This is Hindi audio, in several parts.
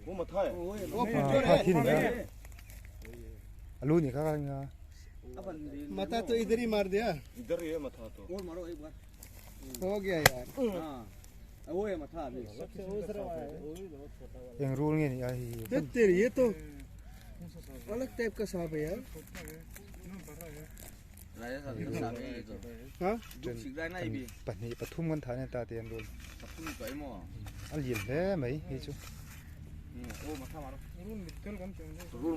वो मत है वो थी नहीं आलू नहीं खा रहा मथा तो इधर ही मार दिया इधर ही है मथा तो और मारो एक बार हो गया यार हाँ वो है मथा अभी ये रूल नहीं आई तेरी ये तो अलग टाइप का सांप है यार हाँ पन्नी पथुमกันฐานตาเตียนโดนอะไรเล่ไหมนี่ชูโอ้มาทำมารู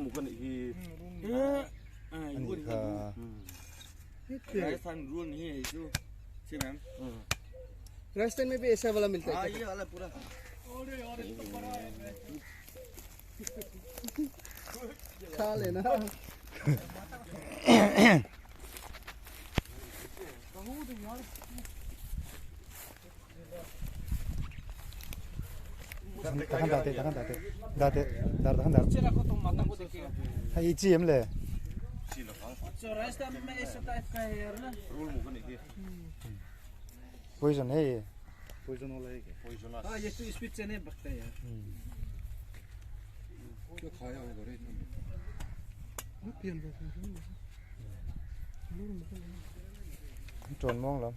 มุกันอีอันนี้ค่ะराजस्थान रूल नहीं है जो ठीक है राजस्थान में भी ऐसा वाला मिलता है हाँ ये वाला पूरा खा लेना tahan date रखो तुम माता को देखिएगा हाँ ये चीज़ हमले अच्छा राजस्थान में ऐसा टाइप का है यार ना रूल मुकन ये पोइजन है ये पोइजन वाला है क्या पोइजन हाँ ये तो स्पीड से नहीं बकता यार क्या खाया होगा रेจนมองแล้ว